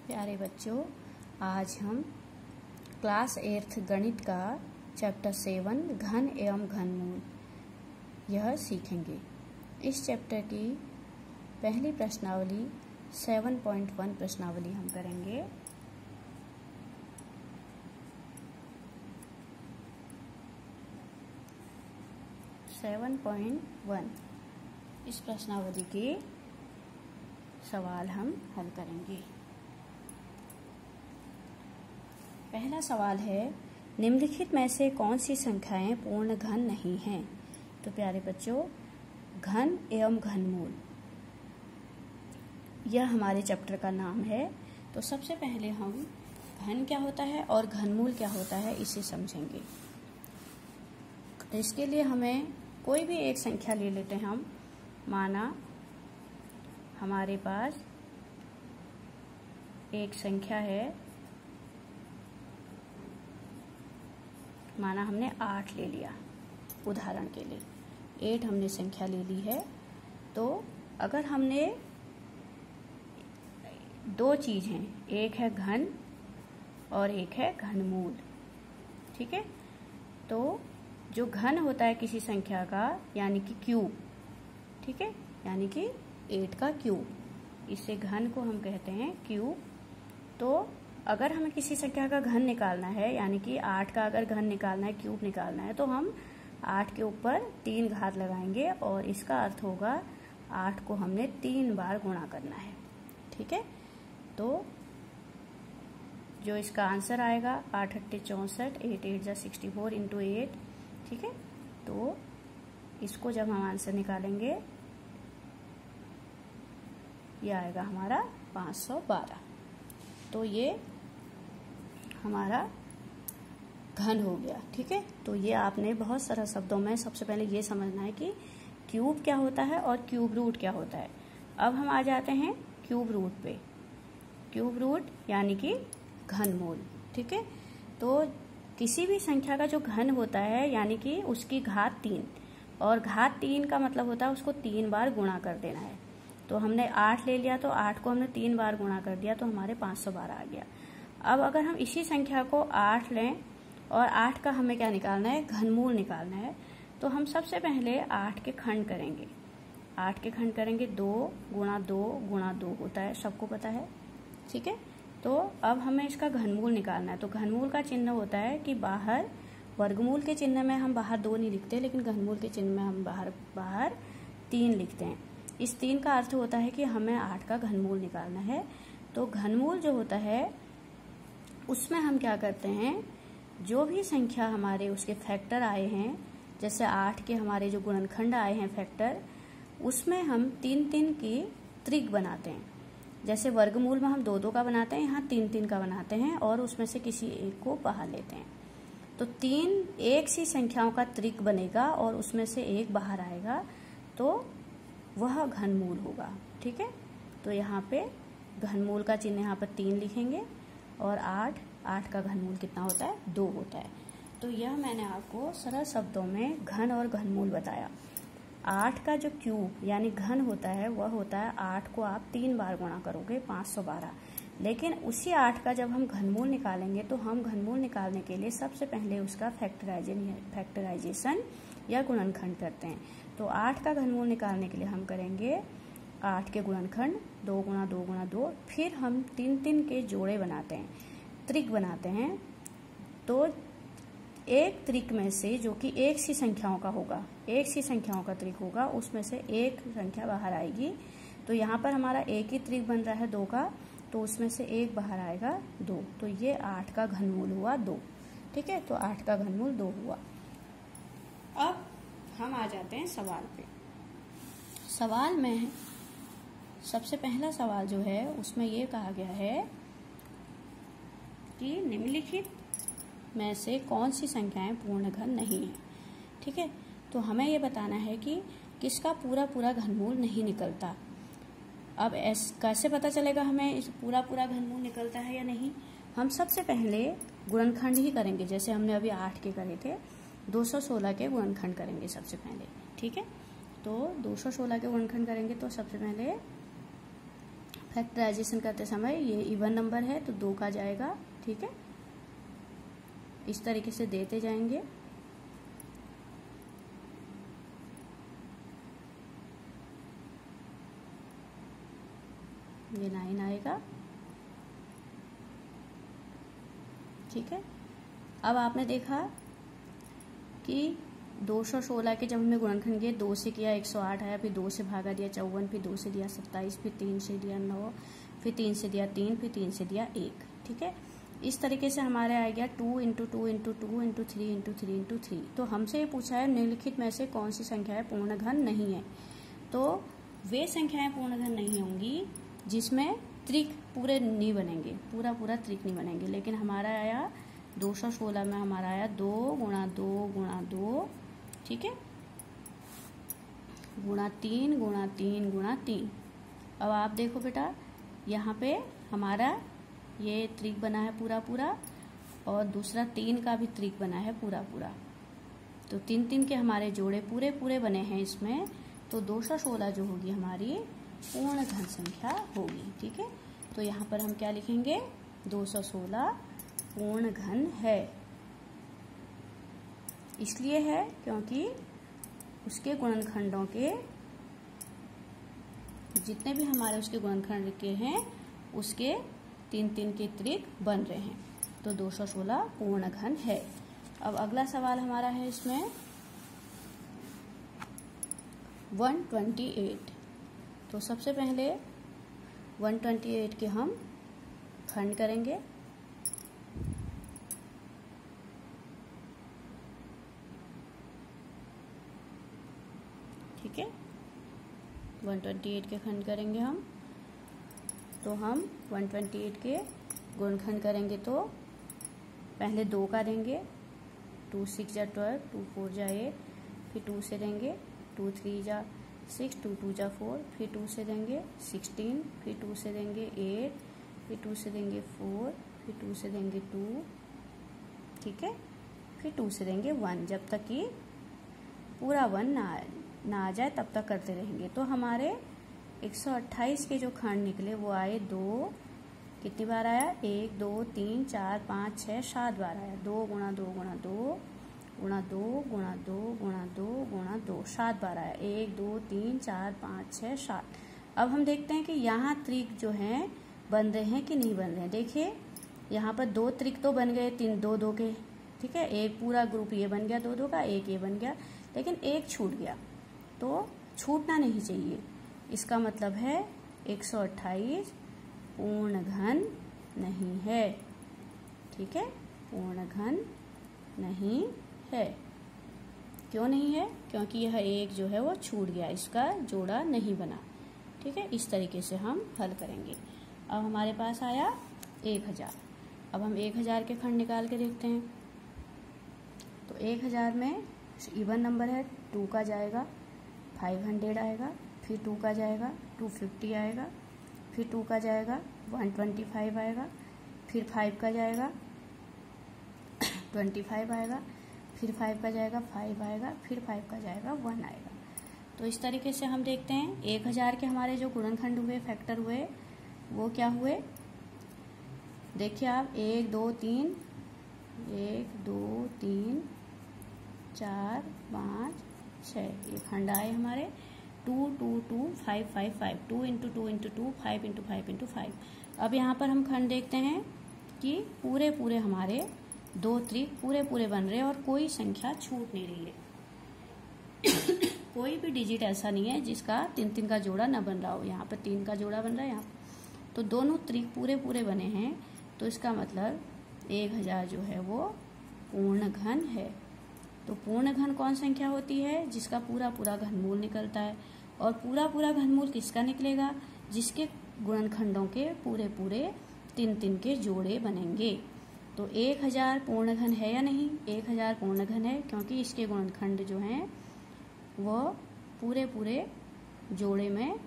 प्यारे बच्चों, आज हम क्लास 8th गणित का चैप्टर 7 घन एवं घनमूल यह सीखेंगे। इस चैप्टर की पहली प्रश्नावली 7.1 प्रश्नावली हम करेंगे। इस प्रश्नावली के सवाल हम हल करेंगे। पहला सवाल है, निम्नलिखित में से कौन सी संख्याएं पूर्ण घन नहीं हैं? तो प्यारे बच्चों, घन एवं घनमूल यह हमारे चैप्टर का नाम है। तो सबसे पहले हम घन क्या होता है और घनमूल क्या होता है इसे समझेंगे। तो इसके लिए हमें कोई भी एक संख्या ले लेते हैं हम। माना हमारे पास एक संख्या है, माना हमने 8 ले लिया उदाहरण के लिए। 8 हमने संख्या ले ली है। तो अगर हमने दो चीज हैं, एक है घन और एक है घनमूल, ठीक है। तो जो घन होता है किसी संख्या का यानी कि क्यूब, ठीक है, यानी कि 8 का क्यूब, इससे घन को हम कहते हैं क्यूब। तो अगर हमें किसी संख्या का घन निकालना है यानी कि 8 का अगर घन निकालना है, क्यूब निकालना है, तो हम 8 के ऊपर 3 घात लगाएंगे और इसका अर्थ होगा 8 को हमने 3 बार गुणा करना है, ठीक है। तो जो इसका आंसर आएगा 8 8 64, 8 8 64 इंटू 8, ठीक है। तो इसको जब हम आंसर निकालेंगे ये आएगा हमारा 512। तो ये हमारा घन हो गया, ठीक है। तो ये आपने बहुत सरल शब्दों में सबसे पहले ये समझना है कि क्यूब क्या होता है और क्यूब रूट क्या होता है। अब हम आ जाते हैं क्यूब रूट पे। क्यूब रूट यानी कि घनमूल, ठीक है। तो किसी भी संख्या का जो घन होता है यानी कि उसकी घात 3, और घात 3 का मतलब होता है उसको 3 बार गुणा कर देना है। तो हमने 8 ले लिया, तो 8 को हमने 3 बार गुणा कर दिया, तो हमारे 512 आ गया। अब अगर हम इसी संख्या को 8 लें और 8 का हमें क्या निकालना है, घनमूल निकालना है, तो हम सबसे पहले 8 के खंड करेंगे। 8 के खंड करेंगे, 2 गुणा 2 गुणा 2 होता है, सबको पता है, ठीक है। तो अब हमें इसका घनमूल निकालना है। तो घनमूल का चिन्ह होता है कि बाहर, वर्गमूल के चिन्ह में हम बाहर 2 नहीं लिखते, लेकिन घनमूल के चिन्ह में हम बाहर 3 लिखते हैं। इस 3 का अर्थ होता है कि हमें 8 का घनमूल निकालना है। तो घनमूल जो होता है उसमें हम क्या करते हैं, जो भी संख्या हमारे उसके फैक्टर आए हैं, जैसे 8 के हमारे जो गुणनखंड आए हैं फैक्टर, उसमें हम 3-3 की त्रिक बनाते हैं। जैसे वर्गमूल में हम 2-2 का बनाते हैं, यहाँ 3-3 का बनाते हैं और उसमें से किसी एक को बाहर लेते हैं। तो 3 एक सी संख्याओं का त्रिक बनेगा और उसमें से एक बाहर आएगा, तो वह घनमूल होगा, ठीक है। तो यहाँ पे घनमूल का चिन्ह यहाँ पर 3 लिखेंगे और 8 का घनमूल कितना होता है, 2 होता है। तो यह मैंने आपको सरल शब्दों में घन और घनमूल बताया। 8 का जो क्यूब यानी घन होता है वह होता है 8 को आप 3 बार गुणा करोगे, 512। लेकिन उसी 8 का जब हम घनमूल निकालेंगे तो हम घनमूल निकालने के लिए सबसे पहले उसका फैक्टराइजेशन या गुणनखंड करते हैं। तो 8 का घनमूल निकालने के लिए हम करेंगे 8 के गुणनखंड 2 गुणा 2 गुणा 2, फिर हम 3-3 के जोड़े बनाते हैं, त्रिक बनाते हैं। तो एक त्रिक में से जो कि एक सी संख्याओं का होगा, एक सी संख्याओं का त्रिक होगा, उसमें से एक संख्या बाहर आएगी। तो यहाँ पर हमारा एक ही त्रिक बन रहा है 2 का, तो उसमें से एक बाहर आएगा 2। तो ये 8 का घनमूल हुआ 2, ठीक है। तो 8 का घनमूल 2 हुआ। अब हम आ जाते हैं सवाल पे। सवाल में सबसे पहला सवाल जो है उसमें ये कहा गया है कि निम्नलिखित में से कौन सी संख्याएं पूर्ण घन नहीं है, ठीक है। तो हमें ये बताना है कि किसका पूरा पूरा घनमूल नहीं निकलता। अब कैसे पता चलेगा हमें इस पूरा घनमूल निकलता है या नहीं? हम सबसे पहले गुणनखंड ही करेंगे, जैसे हमने अभी 8 के करे थे, 216 के गुणनखंड करेंगे सबसे पहले, ठीक है। तो 216 के गुणनखंड करेंगे तो सबसे पहले फैक्टराइजेशन करते समय ये इवन नंबर है तो 2 का जाएगा, ठीक है। इस तरीके से देते जाएंगे। ये 9 आएगा, ठीक है। अब आपने देखा कि 216 के जब हमने गुणनखंड किया, 2 से किया 108 आया, फिर 2 से भागा दिया 54, फिर 2 से दिया 27, फिर 3 से दिया 9, फिर 3 से दिया 3, फिर 3 से दिया 1, ठीक है। इस तरीके से हमारे आ गया 2 × 2 × 2 × 3 × 3 × 3। तो हमसे ये पूछा है निम्नलिखित में से कौन सी संख्याएं पूर्ण घन नहीं है। तो वे संख्याएं पूर्ण घन नहीं होंगी जिसमें त्रिक पूरे नहीं बनेंगे, पूरा पूरा त्रिक नहीं बनेंगे। लेकिन हमारा आया 216 में हमारा आया 2 × 2 × 2, ठीक है, गुणा 3 × 3 × 3। अब आप देखो बेटा, यहाँ पे हमारा ये त्रिक बना है पूरा पूरा, और दूसरा 3 का भी त्रिक बना है पूरा पूरा। तो 3 3 के हमारे जोड़े पूरे पूरे बने हैं इसमें। तो 216 जो होगी हमारी पूर्ण घन संख्या होगी, ठीक है। तो यहाँ पर हम क्या लिखेंगे, 216 पूर्ण घन है। इसलिए है क्योंकि उसके गुणनखंडों के जितने भी हमारे उसके गुणनखंड के हैं उसके 3 3 के त्रिक बन रहे हैं। तो 216 पूर्ण घन है। अब अगला सवाल हमारा है इसमें 128। तो सबसे पहले 128 के हम खंड करेंगे। ठीक है, 128 के खंड करेंगे हम। तो हम 128 के गुणनखंड करेंगे तो पहले 2 का देंगे, 2 6 जा 12, 2 4 जा 8, फिर 2 से देंगे 2 3 जा 6, 2 2 जा 4, फिर 2 से देंगे 16, फिर 2 से देंगे 8, फिर 2 से देंगे 4, फिर 2 से देंगे 2, ठीक है, फिर 2 से देंगे 1, जब तक कि पूरा 1 ना आ जाए तब तक करते रहेंगे। तो हमारे 128 के जो खंड निकले वो आए 2, कितनी बार आया, 1 2 3 4 5 6 7 बार आया। 2 × 2 × 2 × 2 × 2 × 2 × 2 7 बार आया। 1 2 3 4 5 6 7। अब हम देखते हैं कि यहाँ त्रिक जो हैं बन रहे हैं कि नहीं बन रहे हैं। देखिए यहाँ पर 2 त्रिक तो बन गए 3 2 2 के, ठीक है। एक पूरा ग्रुप ये बन गया 2 2 का, एक ये बन गया, लेकिन एक छूट गया। तो छूटना नहीं चाहिए। इसका मतलब है 128 पूर्ण घन नहीं है, ठीक है, पूर्ण घन नहीं है। क्यों नहीं है, क्योंकि यह एक जो है वो छूट गया, इसका जोड़ा नहीं बना, ठीक है। इस तरीके से हम हल करेंगे। अब हमारे पास आया 1000। अब हम 1000 के खंड निकाल के देखते हैं। तो 1000 में इवन नंबर है, 2 का जाएगा, 500 आएगा, फिर 2 का जाएगा 250 आएगा, फिर 2 का जाएगा 125 आएगा, फिर 5 का जाएगा 25 आएगा, फिर 5 का जाएगा 5 आएगा, फिर 5 का जाएगा 1 आएगा। तो इस तरीके से हम देखते हैं 1000 के हमारे जो गुणनखंड हुए, फैक्टर हुए, वो क्या हुए। देखिए आप 1 2 3 1 2 3 4 5 6 ये खंड आए हमारे। 2 2 2 5 5 5, 2 × 2 × 2 5 × 5 × 5। अब यहाँ पर हम खंड देखते हैं कि पूरे पूरे हमारे 2 त्रिक पूरे पूरे बन रहे हैं और कोई संख्या छूट नहीं रही है। कोई भी डिजिट ऐसा नहीं है जिसका 3 3 का जोड़ा न बन रहा हो। यहाँ पर 3 का जोड़ा बन रहा है, यहाँ तो दोनों त्रिक पूरे पूरे बने हैं। तो इसका मतलब 1000 जो है वो पूर्ण घन है। तो पूर्ण घन कौन संख्या होती है, जिसका पूरा पूरा घनमूल निकलता है। और पूरा पूरा घनमूल किसका निकलेगा, जिसके गुणनखंडों के पूरे पूरे 3 3 के जोड़े बनेंगे। तो 1000 पूर्ण घन है या नहीं, 1000 पूर्ण घन है, क्योंकि इसके गुणनखंड जो हैं वो पूरे पूरे जोड़े में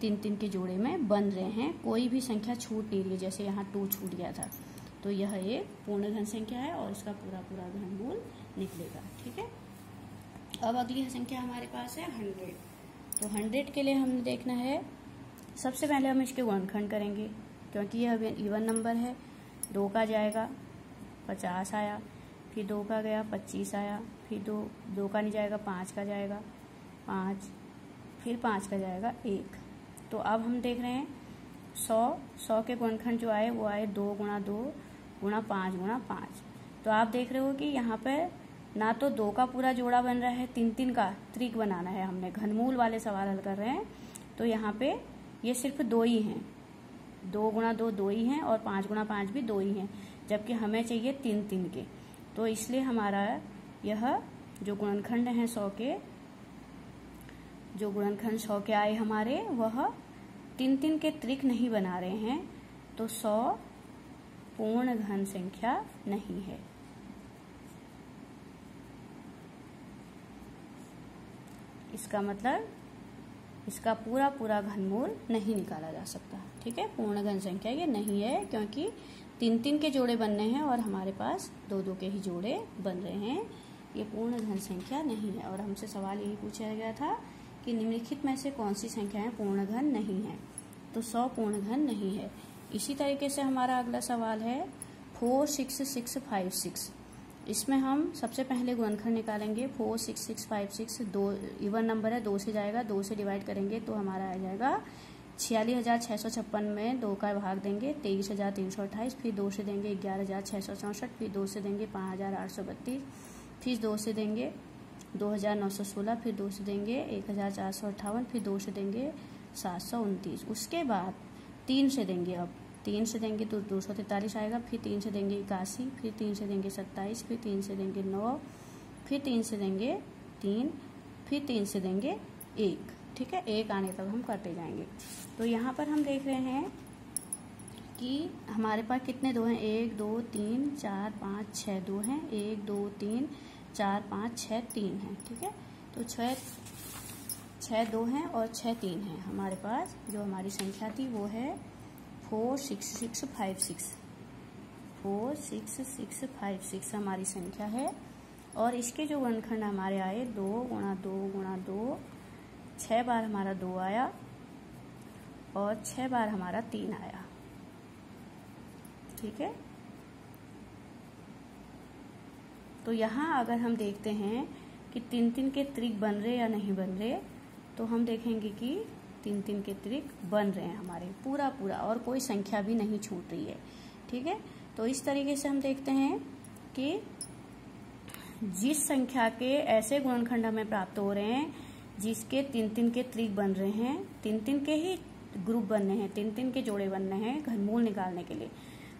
3 3 के जोड़े में बन रहे हैं। कोई भी संख्या छूट नहीं रही है, जैसे यहाँ 2 छूट गया था। तो यह एक पूर्ण घन संख्या है और इसका पूरा पूरा घनमूल निकलेगा, ठीक है। अब अगली संख्या हमारे पास है 100। तो 100 के लिए हमने देखना है सबसे पहले हम इसके गुणनखंड करेंगे, क्योंकि यह इवन नंबर है। 2 का जाएगा 50 आया, फिर 2 का गया 25 आया, फिर 2 का नहीं जाएगा 5 का जाएगा 5, फिर 5 का जाएगा 1। तो अब हम देख रहे हैं 100 के गुणनखंड जो आए वो आए 2 गुणा 2 गुणा 5 गुणा 5। तो आप देख रहे हो कि यहाँ पर ना तो 2 का पूरा जोड़ा बन रहा है, 3 का त्रिक बनाना है। हमने घनमूल वाले सवाल हल कर रहे हैं, तो यहाँ पे ये सिर्फ 2 ही हैं। 2 गुणा 2 2 ही हैं और 5 गुणा 5 भी 2 ही हैं, जबकि हमें चाहिए 3 के। तो इसलिए हमारा यह जो गुणनखंड हैं 100 के, जो गुणनखंड 100 के आए हमारे, वह 3 के त्रिक नहीं बना रहे हैं। तो 100 पूर्ण घन संख्या नहीं है। इसका मतलब इसका पूरा घनमूल नहीं निकाला जा सकता। ठीक है, पूर्ण घन संख्या ये नहीं है, क्योंकि 3 के जोड़े बनने हैं और हमारे पास 2 के ही जोड़े बन रहे हैं। ये पूर्ण घन संख्या नहीं है। और हमसे सवाल यही पूछा गया था कि निम्नलिखित में से कौन सी संख्याएं पूर्ण घन नहीं है। तो 100 पूर्ण घन नहीं है। इसी तरीके से हमारा अगला सवाल है 46656। इसमें हम सबसे पहले गुणनखंड निकालेंगे। 46656 2 इवन नंबर है, 2 से जाएगा, 2 से डिवाइड करेंगे तो हमारा आ जाएगा 46,656 में 2 का भाग देंगे 23,328, फिर 2 से देंगे 11,664, फिर 2 से देंगे 5,832, फिर 2 से देंगे 2,916, फिर 2 से देंगे 1,458, फिर 2 से देंगे 729। उसके बाद 3 से देंगे। अब 3 से देंगे तो 243 आएगा, फिर 3 से देंगे 81, फिर 3 से देंगे 27, फिर 3 से देंगे 9, फिर 3 से देंगे 3, फिर 3 से देंगे 1। ठीक है, 1 आने तक हम करते जाएंगे। तो यहाँ पर हम देख रहे हैं कि हमारे पास कितने 2 हैं, 1 2 3 4 5 6 2 हैं, 1 2 3 4 5 6 3 हैं। ठीक है, तो 6 2 हैं और 6 3 हैं। हमारे पास जो हमारी संख्या थी वो है 46656। 46656 हमारी संख्या है। और इसके जो गुणनखंड हमारे आए 2 गुणा 2 गुणा 2, 6 बार हमारा 2 आया और 6 बार हमारा 3 आया। ठीक है, तो यहाँ अगर हम देखते हैं कि 3 के त्रिक बन रहे या नहीं बन रहे, तो हम देखेंगे कि 3 के त्रिक बन रहे हैं हमारे पूरा, और कोई संख्या भी नहीं छूट रही है। ठीक है, तो इस तरीके से हम देखते हैं कि जिस संख्या के ऐसे गुणनखंड हमें प्राप्त हो रहे हैं जिसके 3 के त्रिक बन रहे हैं, 3 के ही ग्रुप बनने हैं, 3 के जोड़े बनने हैं घनमूल निकालने के लिए।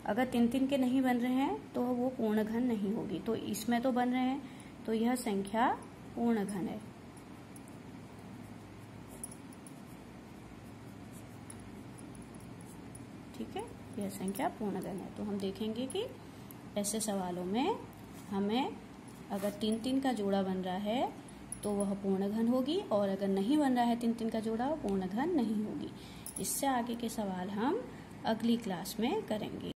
अगर 3 के नहीं बन रहे हैं तो वो पूर्ण घन नहीं होगी। तो इसमें तो बन रहे हैं, तो यह संख्या पूर्ण घन है। ठीक है, यह संख्या पूर्ण घन है। तो हम देखेंगे कि ऐसे सवालों में हमें अगर 3 का जोड़ा बन रहा है तो वह पूर्ण घन होगी, और अगर नहीं बन रहा है 3 का जोड़ा, पूर्ण घन नहीं होगी। इससे आगे के सवाल हम अगली क्लास में करेंगे।